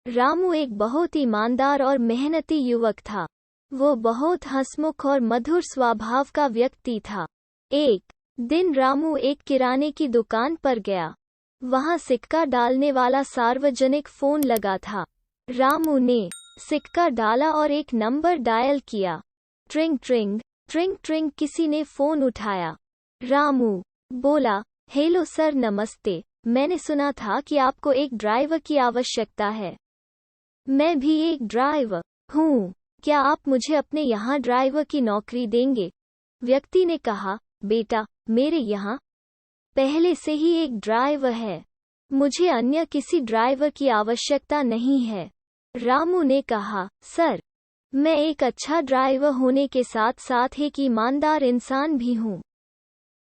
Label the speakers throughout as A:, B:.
A: रामू एक बहुत ईमानदार और मेहनती युवक था। वो बहुत हंसमुख और मधुर स्वभाव का व्यक्ति था। एक दिन रामू एक किराने की दुकान पर गया। वहां सिक्का डालने वाला सार्वजनिक फोन लगा था। रामू ने सिक्का डाला और एक नंबर डायल किया। ट्रिंग ट्रिंग ट्रिंग ट्रिंग, किसी ने फोन उठाया। रामू बोला, हेलो सर, नमस्ते। मैंने सुना था कि आपको एक ड्राइवर की आवश्यकता है। मैं भी एक ड्राइवर हूँ। क्या आप मुझे अपने यहाँ ड्राइवर की नौकरी देंगे? व्यक्ति ने कहा, बेटा, मेरे यहाँ पहले से ही एक ड्राइवर है। मुझे अन्य किसी ड्राइवर की आवश्यकता नहीं है। रामू ने कहा, सर, मैं एक अच्छा ड्राइवर होने के साथ साथ एक ईमानदार इंसान भी हूँ।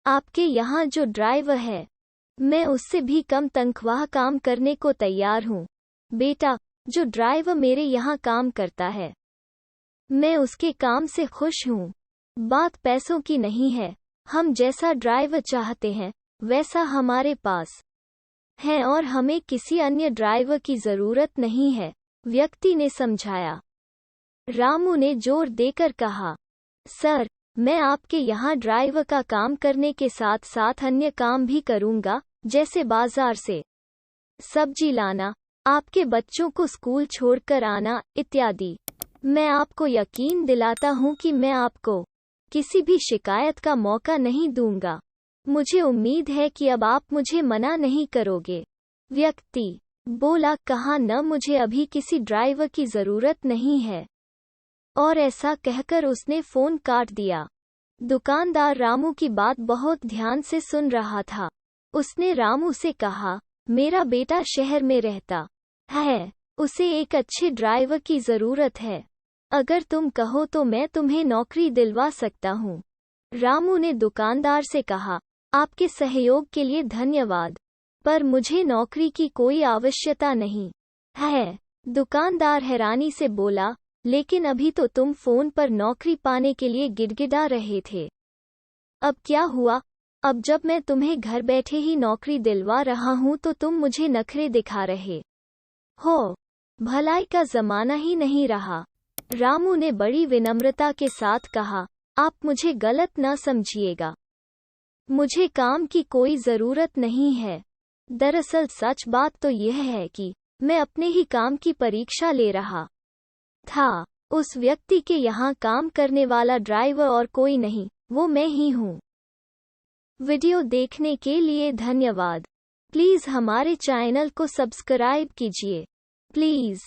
A: आपके यहाँ जो ड्राइवर है, मैं उससे भी कम तनख्वाह काम करने को तैयार हूँ। बेटा, जो ड्राइवर मेरे यहाँ काम करता है, मैं उसके काम से खुश हूँ। बात पैसों की नहीं है। हम जैसा ड्राइवर चाहते हैं वैसा हमारे पास है और हमें किसी अन्य ड्राइवर की जरूरत नहीं है, व्यक्ति ने समझाया। रामू ने जोर देकर कहा, सर, मैं आपके यहाँ ड्राइवर का काम करने के साथ साथ अन्य काम भी करूँगा, जैसे बाजार से सब्जी लाना, आपके बच्चों को स्कूल छोड़कर आना इत्यादि। मैं आपको यकीन दिलाता हूँ कि मैं आपको किसी भी शिकायत का मौका नहीं दूंगा। मुझे उम्मीद है कि अब आप मुझे मना नहीं करोगे। व्यक्ति बोला, कहा न, मुझे अभी किसी ड्राइवर की जरूरत नहीं है। और ऐसा कहकर उसने फोन काट दिया। दुकानदार रामू की बात बहुत ध्यान से सुन रहा था। उसने रामू से कहा, मेरा बेटा शहर में रहता है, उसे एक अच्छे ड्राइवर की जरूरत है। अगर तुम कहो तो मैं तुम्हें नौकरी दिलवा सकता हूँ। रामू ने दुकानदार से कहा, आपके सहयोग के लिए धन्यवाद, पर मुझे नौकरी की कोई आवश्यकता नहीं है। दुकानदार हैरानी से बोला, लेकिन अभी तो तुम फोन पर नौकरी पाने के लिए गिड़गिड़ा रहे थे। अब क्या हुआ? अब जब मैं तुम्हें घर बैठे ही नौकरी दिलवा रहा हूँ तो तुम मुझे नखरे दिखा रहे हो। भलाई का जमाना ही नहीं रहा। रामू ने बड़ी विनम्रता के साथ कहा, आप मुझे गलत न समझिएगा। मुझे काम की कोई जरूरत नहीं है। दरअसल सच बात तो यह है कि मैं अपने ही काम की परीक्षा ले रहा था। उस व्यक्ति के यहाँ काम करने वाला ड्राइवर और कोई नहीं, वो मैं ही हूँ। वीडियो देखने के लिए धन्यवाद। प्लीज हमारे चैनल को सब्सक्राइब कीजिए। प्लीज।